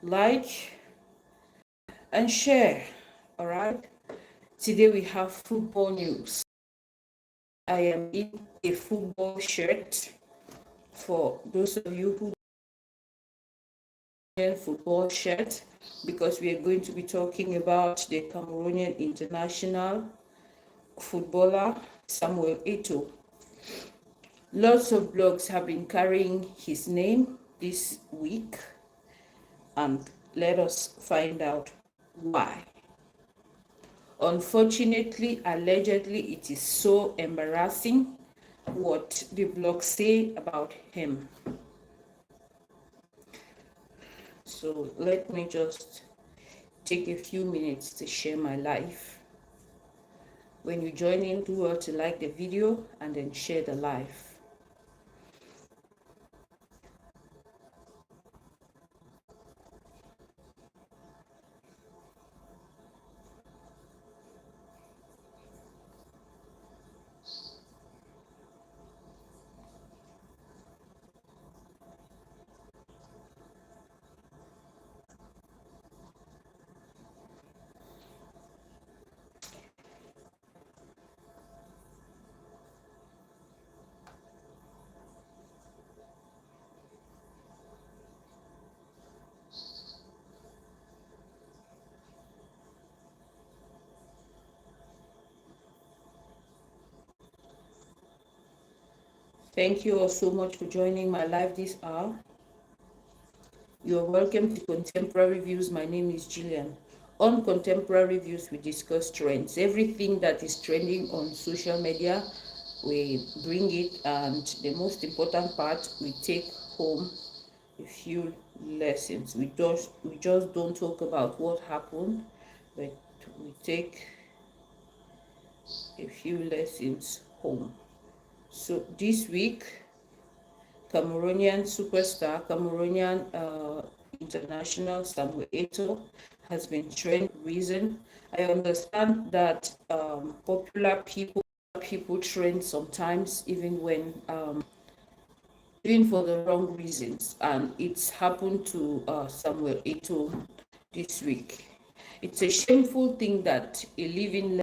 like, and share. All right. Today we have football news. I am in a football shirt. For those of you who don't football shirt, because we are going to be talking about the Cameroonian international footballer Samuel Eto'o. Lots of blogs have been carrying his name this week, and let us find out why. Unfortunately, allegedly, it is so embarrassing what the blogs say about him. So let me just take a few minutes to share my life. When you join in, do well to like the video and then share the live. Thank you all so much for joining my live this hour. You're welcome to Contemporary Views. My name is Gillian. On Contemporary Views, we discuss trends. Everything that is trending on social media, we bring it, and the most important part, we take home a few lessons. We just don't talk about what happened, but we take a few lessons home. So this week, Cameroonian superstar, Cameroonian international Samuel Eto'o has been trend reason. I understand that popular people trend sometimes, even when doing for the wrong reasons, and it's happened to Samuel Eto'o this week. It's a shameful thing that a living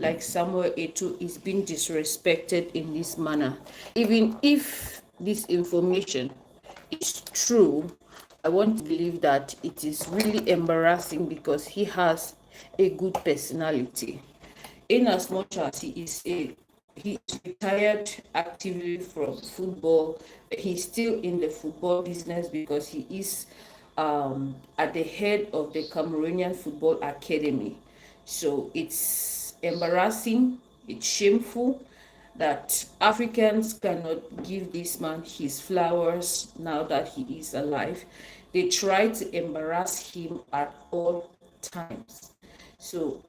like Samuel Eto'o is being disrespected in this manner. Even if this information is true, I want to believe that it is really embarrassing because he has a good personality. In as much as he is retired actively from football, he's still in the football business because he is at the head of the Cameroonian Football Academy. So it's embarrassing, it's shameful that Africans cannot give this man his flowers now that he is alive. They try to embarrass him at all times. So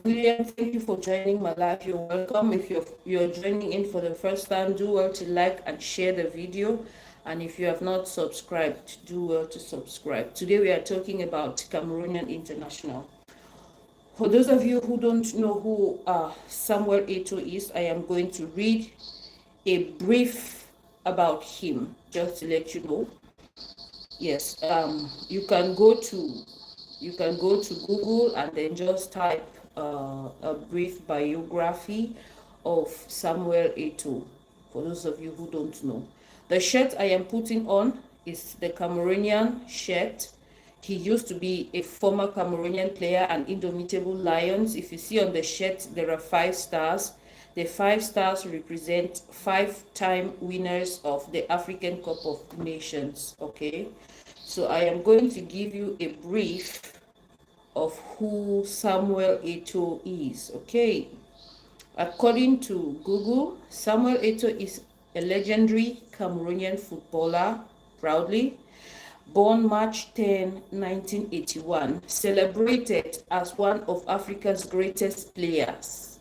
William, thank you for joining my live. You're welcome. If you're joining in for the first time, do well to like and share the video. And if you have not subscribed, do well to subscribe. Today we are talking about Cameroonian international. For those of you who don't know who Samuel Eto'o is, I am going to read a brief about him, just to let you know. Yes, you can go to Google and then just type a brief biography of Samuel Eto'o. For those of you who don't know, the shirt I am putting on is the Cameroonian shirt. He used to be a former Cameroonian player and Indomitable Lions. If you see on the shirt, there are 5 stars. The 5 stars represent 5-time winners of the African Cup of Nations. Okay, so I am going to give you a brief of who Samuel Eto'o is. Okay, according to Google, Samuel Eto'o is a legendary Cameroonian footballer, proudly born March 10, 1981, celebrated as one of Africa's greatest players.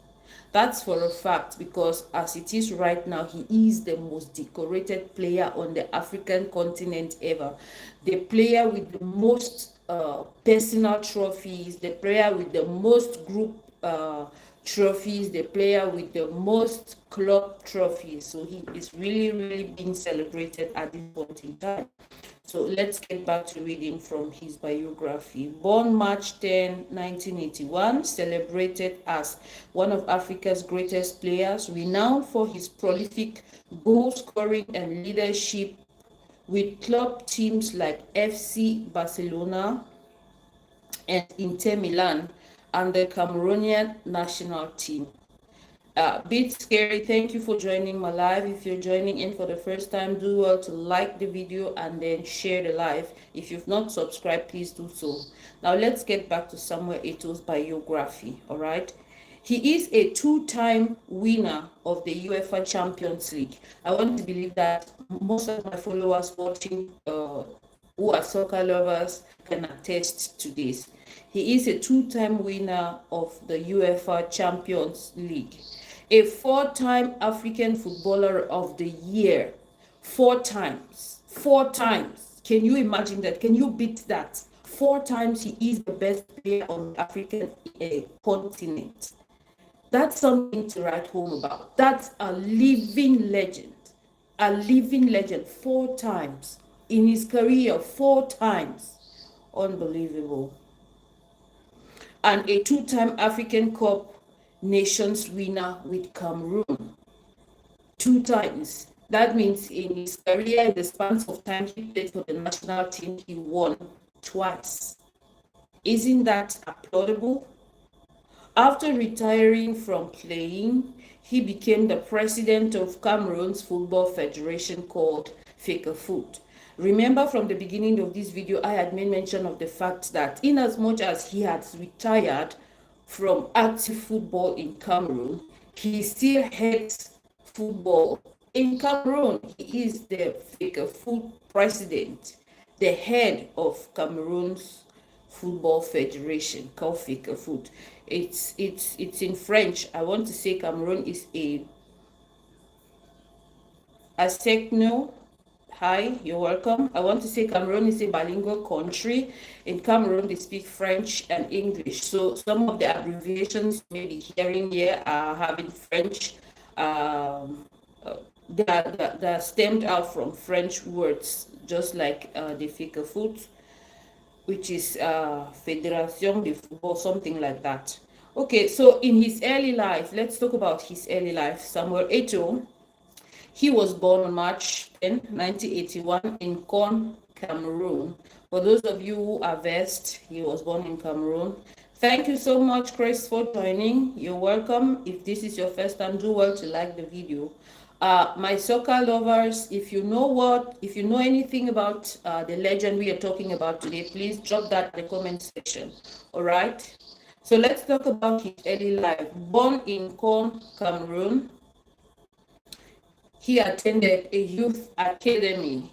That's for a fact, because as it is right now, he is the most decorated player on the African continent ever. The player with the most personal trophies, the player with the most group trophies, the player with the most club trophies. So he is really, really being celebrated at this point in time. So let's get back to reading from his biography. Born March 10, 1981, celebrated as one of Africa's greatest players, renowned for his prolific goal scoring and leadership with club teams like FC Barcelona and Inter Milan and the Cameroonian national team. Bit scary. Thank you for joining my live. If you're joining in for the first time, do well to like the video and then share the live. If you've not subscribed, please do so. Now let's get back to Samuel Eto'o's biography. All right, he is a two-time winner of the UEFA Champions League. I want to believe that most of my followers watching who are soccer lovers can attest to this. He is a two-time winner of the UEFA Champions League, a four-time African Footballer of the Year. Four times. Can you imagine that? Can you beat that? 4 times he is the best player on the African continent. That's something to write home about. That's a living legend. A living legend. 4 times in his career. 4 times. Unbelievable. And a two-time African Cup Nations winner with Cameroon. 2 times. That means in his career, in the span of time he played for the national team, he won twice. Isn't that applaudable? After retiring from playing, he became the president of Cameroon's football federation called feud. Remember, from the beginning of this video, I had made mention of the fact that in as much as he had retired from active football in Cameroon, he still heads football in Cameroon. He is the feud president, the head of Cameroon's football federation called feud. It's in French. I want to say Cameroon is a techno. Hi, you're welcome. I want to say Cameroon is a bilingual country. In Cameroon, they speak French and English. So some of the abbreviations you may be hearing here are having French. They're stemmed out from French words, just like the feud, which is Fédération de Football, something like that. Okay, so in his early life, let's talk about his early life. Samuel Eto'o. He was born on March 10, 1981 in Con, Cameroon. For those of you who are versed, he was born in Cameroon. Thank you so much, Chris, for joining. You're welcome. If this is your first time, do well to like the video. My soccer lovers, if you know anything about the legend we are talking about today, please drop that in the comment section. All right. So let's talk about his early life. Born in Con, Cameroon, he attended a youth academy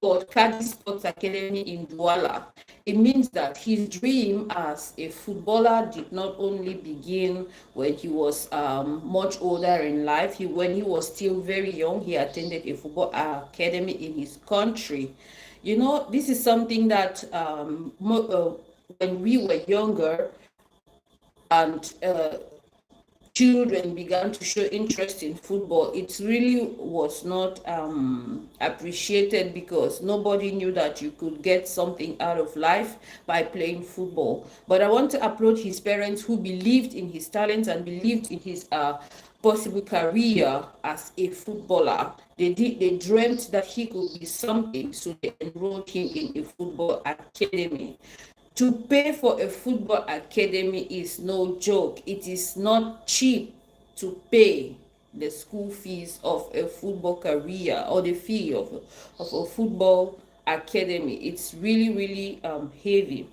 called Kadi Sports Academy in Douala. It means that his dream as a footballer did not only begin when he was much older in life. When he was still very young, he attended a football academy in his country. You know, this is something that when we were younger and children began to show interest in football, it really was not appreciated, because nobody knew that you could get something out of life by playing football. But I want to applaud his parents, who believed in his talents and believed in his possible career as a footballer. They dreamt that he could be something, so they enrolled him in a football academy. To pay for a football academy is no joke. It is not cheap to pay the school fees of a football career, or the fee of a football academy. It's really, really heavy.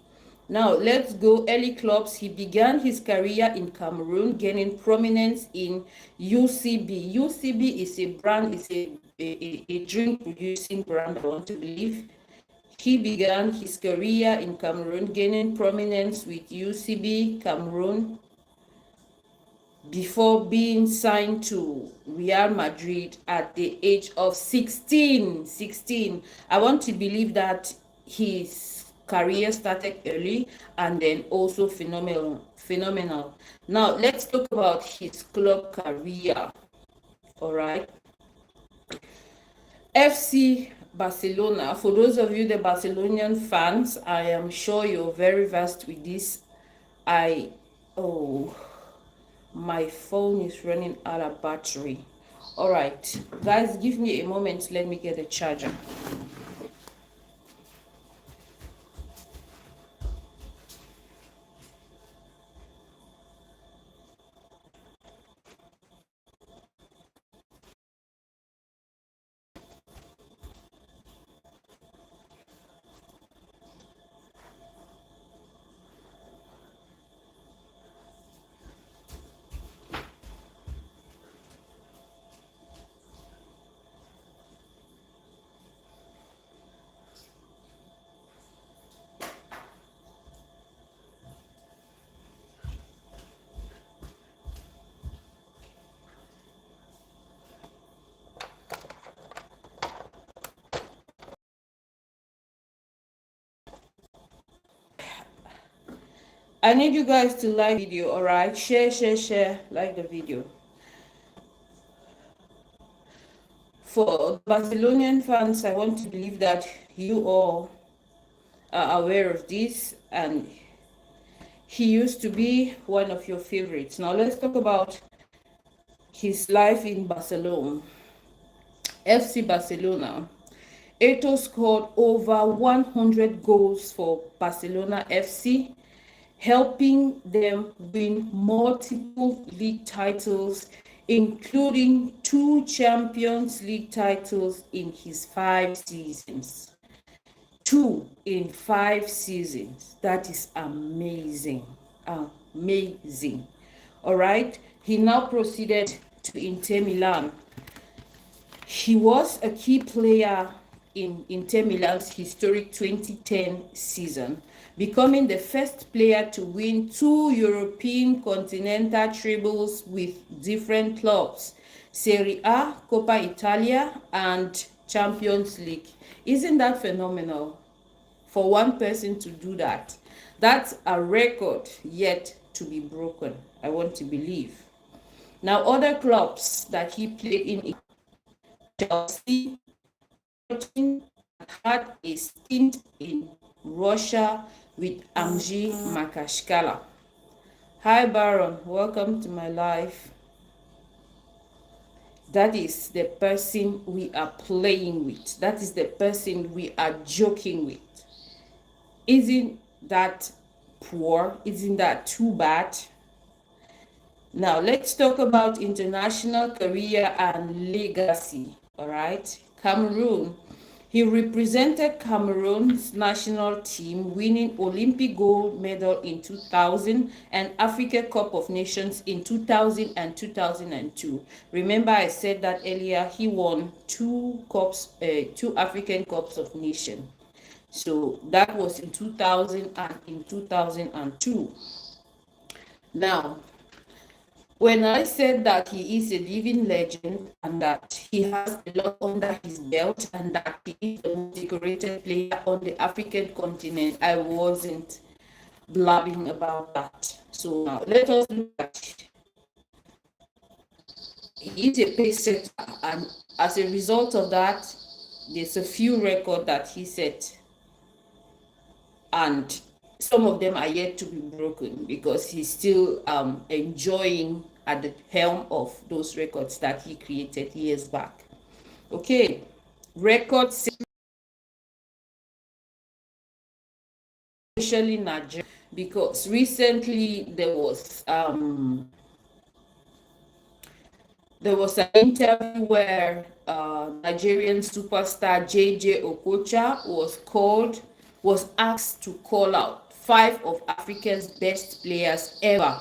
Now let's go early clubs. He began his career in Cameroon, gaining prominence in UCB. UCB is a brand, is a drink producing brand, I want to believe. He began his career in Cameroon, gaining prominence with UCB Cameroon before being signed to Real Madrid at the age of 16. I want to believe that his career started early and then also phenomenal phenomenal. Now let's talk about his club career. All right. FC Barcelona. For those of you, the Barcelonian fans, I am sure you're very versed with this. Oh, my phone is running out of battery. All right, guys, give me a moment. Let me get a charger. I need you guys to like the video. All right, share, like the video. For Barcelonian fans, I want to believe that you all are aware of this, and he used to be one of your favorites. Now let's talk about his life in Barcelona. FC Barcelona. Eto'o scored over 100 goals for Barcelona FC, helping them win multiple league titles, including 2 Champions League titles in his 5 seasons. 2 in 5 seasons. That is amazing. Amazing. All right. He now proceeded to Inter Milan. He was a key player in Inter Milan's historic 2010 season, becoming the first player to win 2 European continental trebles with different clubs, Serie A, Coppa Italia, and Champions League. Isn't that phenomenal? For one person to do that. That's a record yet to be broken, I want to believe. Now, other clubs that he played in: Chelsea, had a stint in Russia with Amji Makashkala. Hi Baron, welcome to my life. That is the person we are playing with. That is the person we are joking with. Isn't that poor? Isn't that too bad? Now let's talk about international career and legacy. All right, Cameroon. He represented Cameroon's national team, winning Olympic gold medal in 2000 and Africa Cup of Nations in 2000 and 2002. Remember, I said that earlier. He won 2 African Cups of Nations. So that was in 2000 and in 2002. Now, when I said that he is a living legend and that he has a lot under his belt and that he is the most decorated player on the African continent, I wasn't blabbing about that. So now let us look at it. He is a pace setter, and as a result of that, there's a few records that he set, and some of them are yet to be broken because he's still enjoying at the helm of those records that he created years back. Okay, records, especially Nigeria, because recently there was an interview where Nigerian superstar JJ Okocha was asked to call out 5 of Africa's best players ever.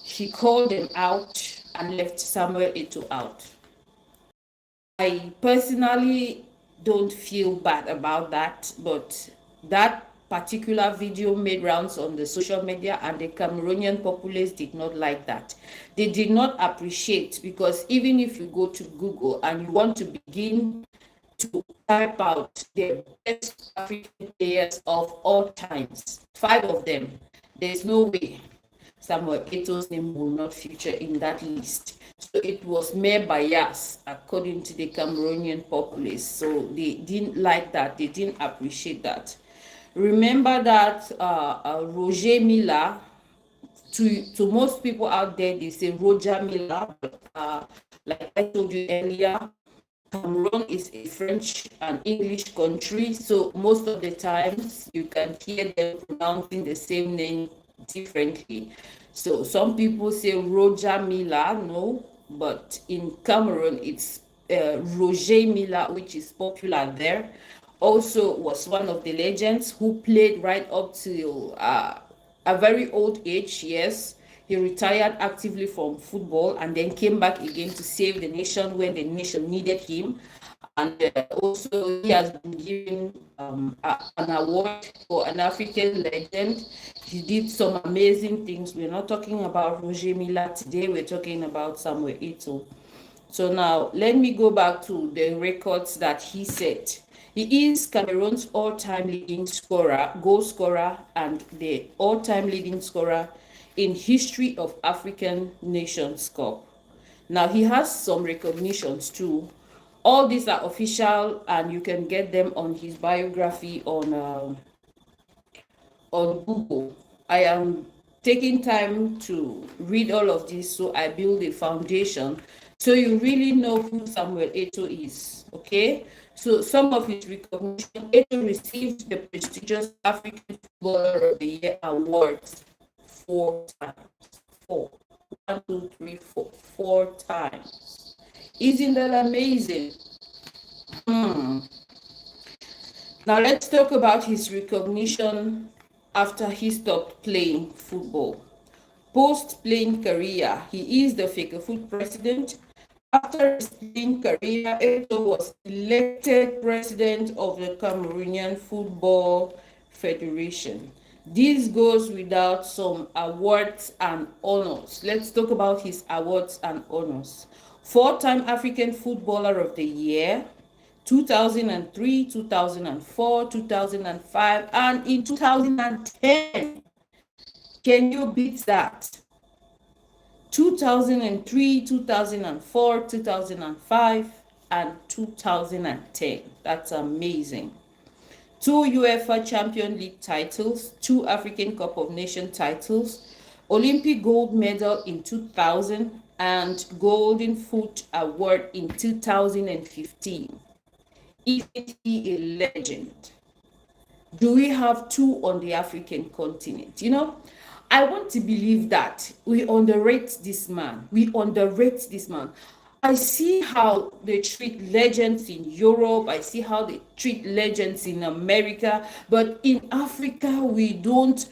He called them out and left Samuel Eto'o out. I personally don't feel bad about that, but that particular video made rounds on the social media, and the Cameroonian populace did not like that. They did not appreciate, because even if you go to Google and you want to begin to type out the best African players of all times, 5 of them, there's no way Samuel Eto'o's name will not feature in that list. So it was mere bias according to the Cameroonian populace. So they didn't like that. They didn't appreciate that. Remember that Roger Milla, to most people out there, they say Roger Milla, but like I told you earlier, Cameroon is a French and English country, so most of the times you can hear them pronouncing the same name differently. So some people say Roger Milla, no, but in Cameroon it's Roger Milla, which is popular there. Also was one of the legends who played right up till a very old age, yes. He retired actively from football and then came back again to save the nation when the nation needed him. And also, he has been given an award for an African legend. He did some amazing things. We're not talking about Roger Milla today, we're talking about Samuel Eto'o. So now, let me go back to the records that he set. He is Cameroon's all-time leading scorer, goal scorer, and the all-time leading scorer in history of African Nations Cup. Now, he has some recognitions too. All these are official, and you can get them on his biography on Google. I am taking time to read all of this, so I build a foundation so you really know who Samuel Eto'o is. Okay, so some of his recognition: Eto'o received the prestigious African Footballer of the Year awards 4 times. Four. 1, 2, 3, 4 times. Isn't that amazing? Now let's talk about his recognition after he stopped playing football. Post-playing career, he is the Fecafoot president. After his playing career, Eto'o was elected president of the Cameroonian Football Federation. This goes without some awards and honors. Let's talk about his awards and honors. 4-time African Footballer of the Year, 2003, 2004, 2005, and in 2010. Can you beat that? 2003, 2004, 2005, and 2010. That's amazing. 2 UEFA Champions League titles, 2 African Cup of Nations titles, Olympic gold medal in 2000, and Golden Foot Award in 2015. Isn't he a legend? Do we have 2 on the African continent? You know, I want to believe that we underrate this man. We underrate this man. I see how they treat legends in Europe. I see how they treat legends in America. But in Africa, we don't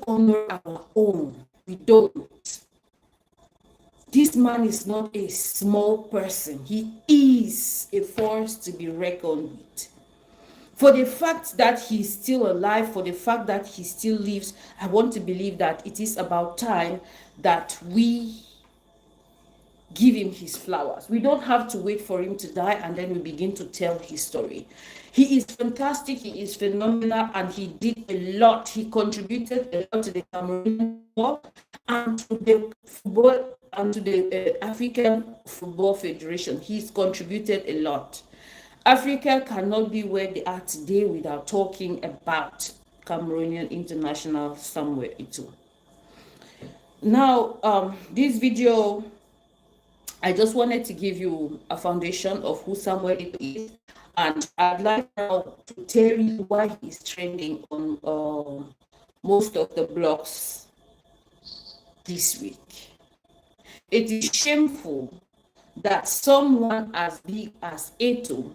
honor our own. We don't. This man is not a small person. He is a force to be reckoned with. For the fact that he's still alive, for the fact that he still lives, I want to believe that it is about time that we give him his flowers. We don't have to wait for him to die and then we begin to tell his story. He is fantastic, he is phenomenal, and he did a lot. He contributed a lot to the Cameroonian football and to the football and to the African Football Federation. He's contributed a lot. Africa cannot be where they are today without talking about Cameroonian international Samuel Eto'o. Now, this video, I just wanted to give you a foundation of who Samuel Eto'o is, and I'd like now to tell you why he's trending on most of the blogs this week. It is shameful that someone as big as Eto'o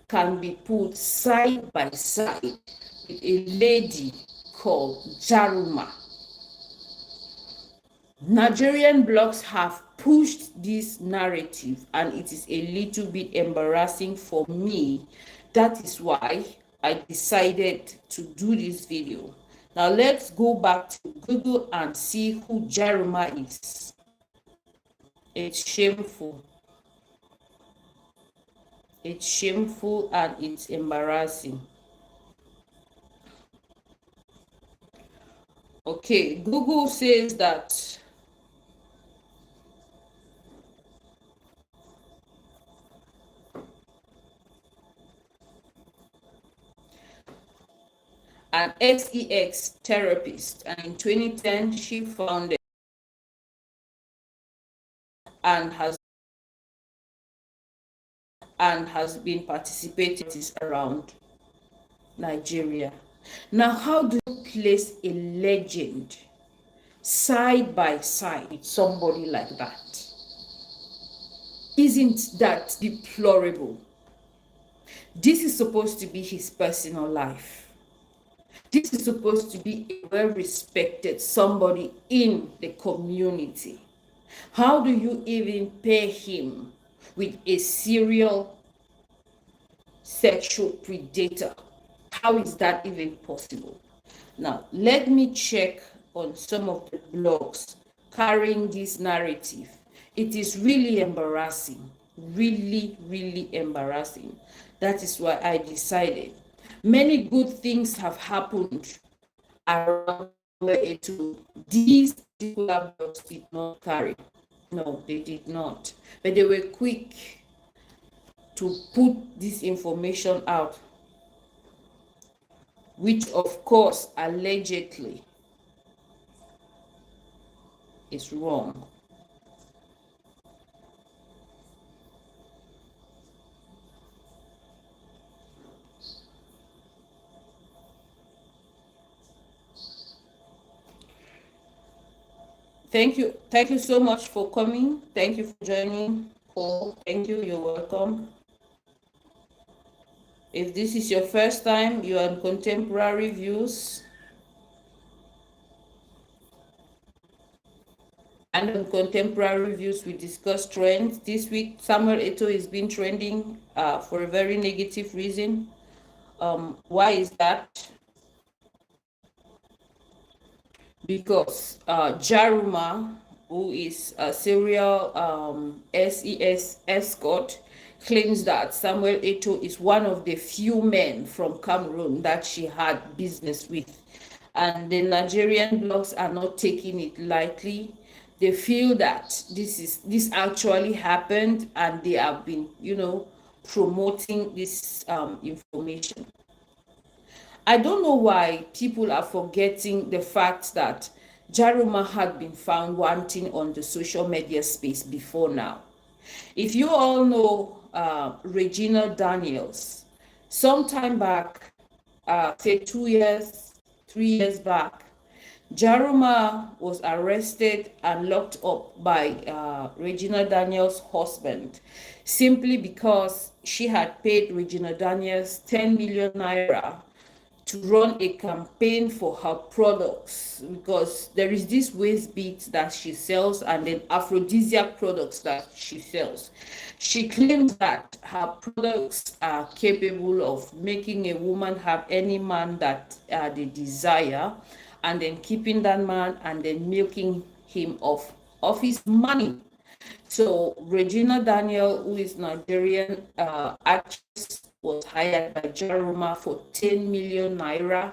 can be put side by side with a lady called Jaruma. Nigerian blogs have pushed this narrative and it is a little bit embarrassing for me. That is why I decided to do this video. Now let's go back to Google and see who Jaruma is. It's shameful. It's shameful and it's embarrassing. Okay, Google says that an sex therapist, and in 2010 she founded and has been participating around Nigeria. Now, how do you place a legend side by side with somebody like that? Isn't that deplorable? This is supposed to be his personal life. This is supposed to be a well-respected somebody in the community. How do you even pair him with a serial sexual predator? How is that even possible? Now, let me check on some of the blogs carrying this narrative. It is really embarrassing, really, really embarrassing. That is why I decided. Many good things have happened around Eto'o. These particular blogs did not carry. No, they did not. But they were quick to put this information out, which of course allegedly is wrong. Thank you so much for coming. Thank you for joining. Paul, thank you. You're welcome. If this is your first time, you are on Contemporary Views. And on Contemporary Views, we discuss trends. This week, Samuel Eto'o has been trending for a very negative reason. Why is that? Because Jaruma, who is a serial SES escort, claims that Samuel Eto'o is one of the few men from Cameroon that she had business with. And the Nigerian blogs are not taking it lightly. They feel that this actually happened, and they have been, promoting this information. I don't know why people are forgetting the fact that Jaruma had been found wanting on the social media space before now. If you all know Regina Daniels, sometime back, say 2 years, 3 years back, Jaruma was arrested and locked up by Regina Daniels' husband simply because she had paid Regina Daniels 10 million naira to run a campaign for her products, because there is this waist bead that she sells and then aphrodisiac products that she sells. She claims that her products are capable of making a woman have any man that they desire, and then keeping that man and then milking him of his money. So Regina Daniel, who is Nigerian actress, was hired by Jaruma for 10 million naira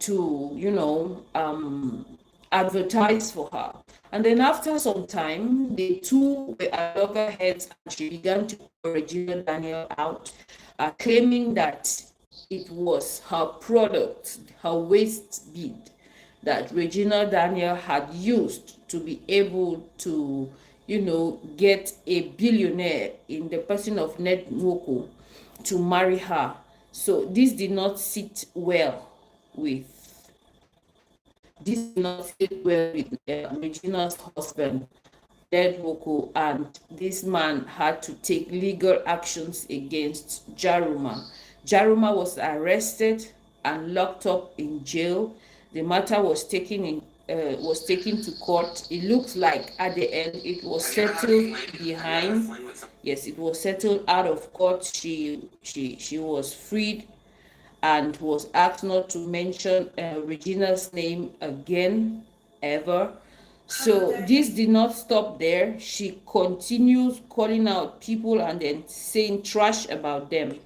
to, advertise for her. And then after some time, the two were at loggerheads, and she began to call Regina Daniel out, claiming that it was her product, her waist bead, that Regina Daniel had used to be able to, get a billionaire in the person of Ned Nwoko to marry her. So this did not sit well with Regina's husband, Ned Nwoko, and this man had to take legal actions against Jaruma. Jaruma was arrested and locked up in jail. The matter was taken to court. It looks like at the end it was settled behind. Yes, it was settled out of court. She was freed and was asked not to mention Regina's name again, ever. So this did not stop there. She continues calling out people and then saying trash about them.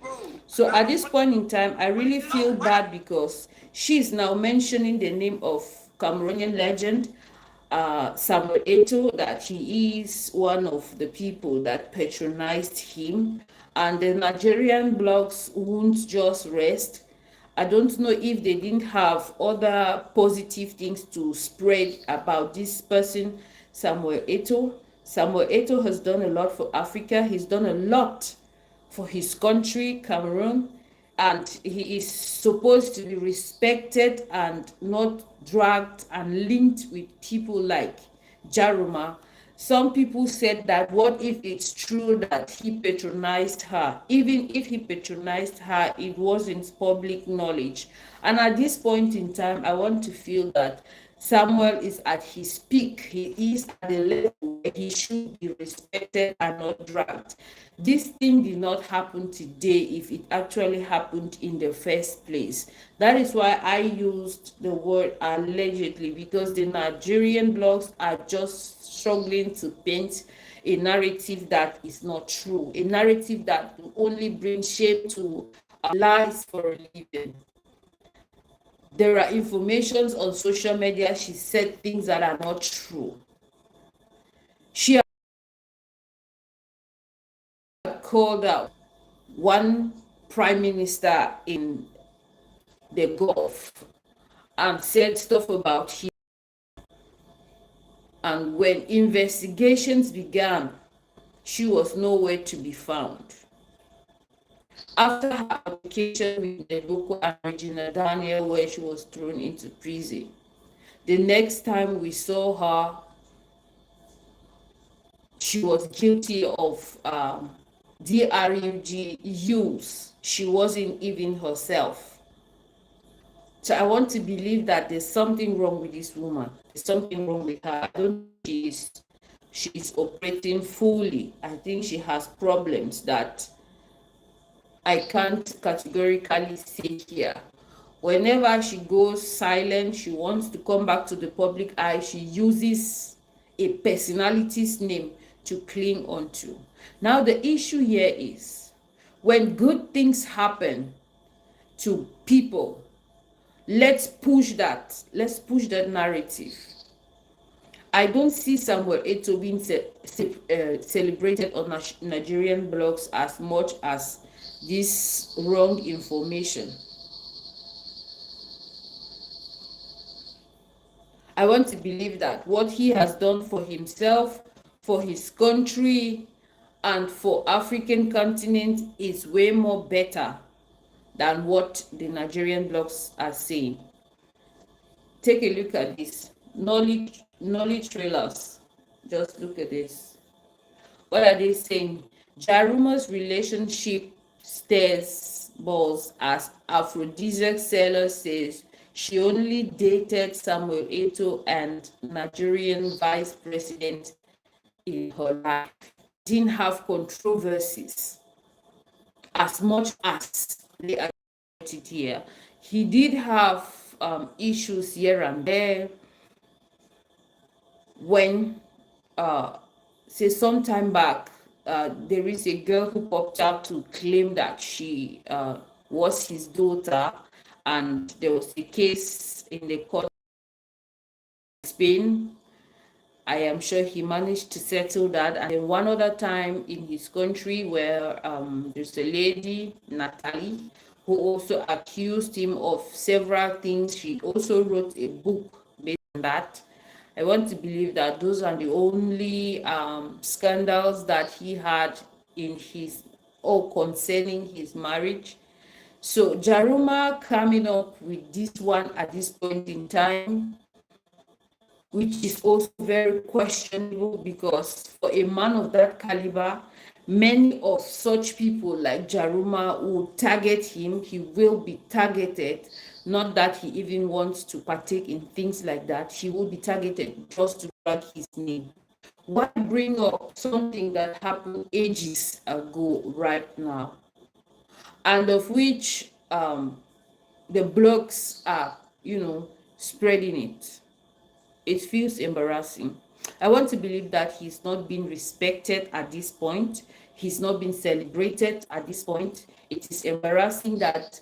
So at this point in time, I really feel bad because she is now mentioning the name of Cameroonian legend, Samuel Eto'o, that he is one of the people that patronized him. And the Nigerian blogs won't just rest. I don't know if they didn't have other positive things to spread about this person, Samuel Eto'o. Samuel Eto'o has done a lot for Africa. He's done a lot for his country, Cameroon, and he is supposed to be respected and not dragged and linked with people like Jaruma. Some people said that what if it's true that he patronized her? Even if he patronized her, it wasn't public knowledge. And at this point in time, I want to feel that Samuel is at his peak. He is at the level where he should be respected and not dragged. This thing did not happen today if it actually happened in the first place. That is why I used the word allegedly, because the Nigerian blogs are just struggling to paint a narrative that is not true, a narrative that will only bring shame to lies for a living. There are informations on social media. She said things that are not true. She called out one prime minister in the Gulf and said stuff about him. And when investigations began, she was nowhere to be found. After her application with the local and Regina Daniel, where she was thrown into prison, the next time we saw her, she was guilty of DRUG use. She wasn't even herself. So I want to believe that there's something wrong with this woman. There's something wrong with her. I don't think she's operating fully. I think she has problems that I can't categorically say here. Whenever she goes silent, she wants to come back to the public eye, she uses a personality's name to cling onto. Now, the issue here is when good things happen to people, let's push that narrative. I don't see Samuel Eto'o being celebrated on Nigerian blogs as much as this wrong information. I want to believe that what he has done for himself, for his country, and for African continent is way more better than what the Nigerian blogs are saying. Take a look at this. Knowledge trailers. Just look at this. What are they saying? Jaruma's relationship stares balls as aphrodisiac seller says she only dated Samuel Eto'o and Nigerian vice president in her life. Didn't have controversies as much as they are here. He did have issues here and there when say some time back there is a girl who popped up to claim that she was his daughter, and there was a case in the court in Spain. I am sure he managed to settle that. And then one other time in his country where there's a lady, Natalie, who also accused him of several things. She also wrote a book based on that. I want to believe that those are the only scandals that he had in his, or concerning his marriage. So Jaruma coming up with this one at this point in time, which is also very questionable, because for a man of that caliber, many of such people like Jaruma will target him. He will be targeted. Not that he even wants to partake in things like that. He will be targeted just to drag his name. Why bring up something that happened ages ago right now, and of which the blogs are, spreading it? It feels embarrassing. I want to believe that he's not being respected at this point. He's not being celebrated at this point. It is embarrassing that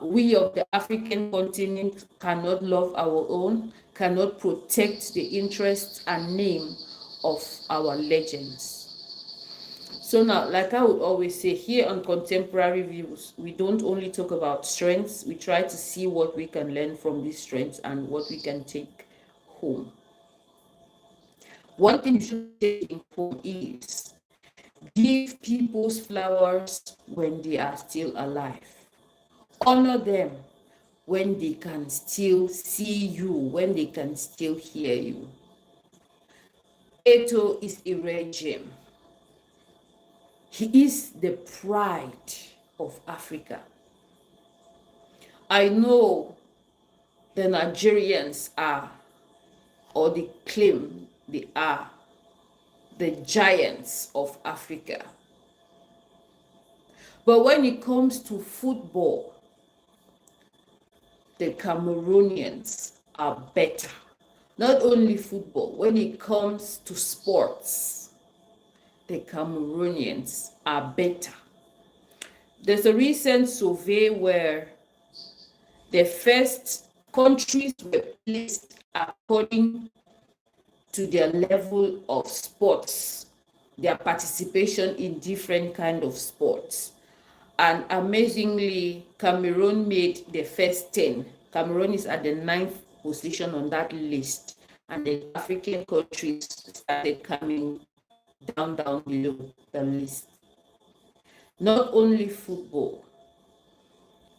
We of the African continent cannot love our own, cannot protect the interests and name of our legends. So now, like I would always say, here on Contemporary Views, we don't only talk about strengths, we try to see what we can learn from these strengths and what we can take home. One thing you should take home is give people's flowers when they are still alive. Honor them when they can still see you, when they can still hear you. Eto'o is a rare gem. He is the pride of Africa. I know the Nigerians are, or they claim they are, the giants of Africa. But when it comes to football, the Cameroonians are better. Not only football, when it comes to sports, the Cameroonians are better. There's a recent survey where the first countries were placed according to their level of sports, their participation in different kind of sports. And amazingly, Cameroon made the first 10. Cameroon is at the 9th position on that list. And the African countries started coming down below the list. Not only football.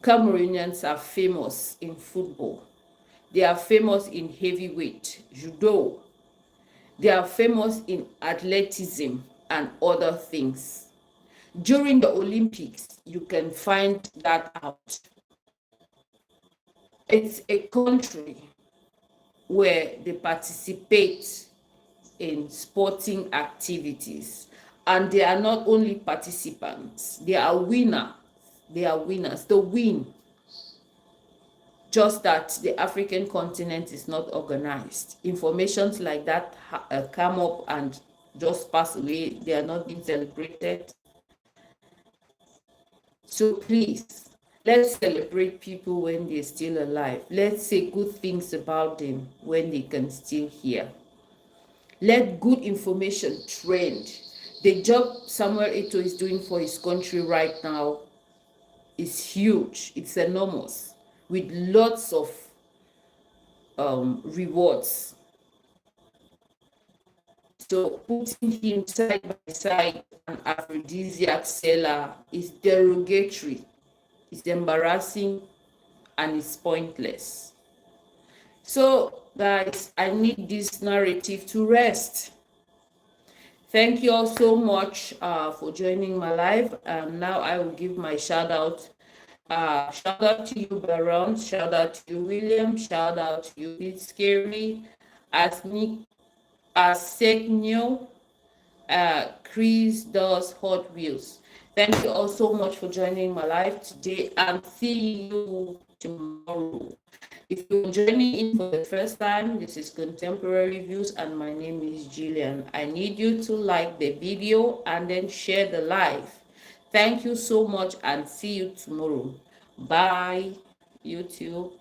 Cameroonians are famous in football. They are famous in heavyweight, judo. They are famous in athleticism and other things. During the Olympics, you can find that out. It's a country where they participate in sporting activities, and they are not only participants, they are winners. They are winners. They win. Just that the African continent is not organized. Informations like that come up and just pass away. They are not being celebrated. So please, let's celebrate people when they're still alive. Let's say good things about them when they can still hear. Let good information trend. The job Samuel Eto'o is doing for his country right now is huge. It's enormous, with lots of rewards. So putting him side by side an aphrodisiac seller is derogatory, it's embarrassing, and it's pointless. So guys, I need this narrative to rest. Thank you all so much for joining my live. Now I will give my shout out. Shout out to you, Baron. Shout out to you, William. Shout out to you, It's Scary. Aseknyo, Chris does Hot Wheels. Thank you all so much for joining my live today, and see you tomorrow. If you're joining in for the first time, this is Contemporary Views, and my name is Jillian. I need you to like the video and then share the live. Thank you so much, and see you tomorrow. Bye, YouTube.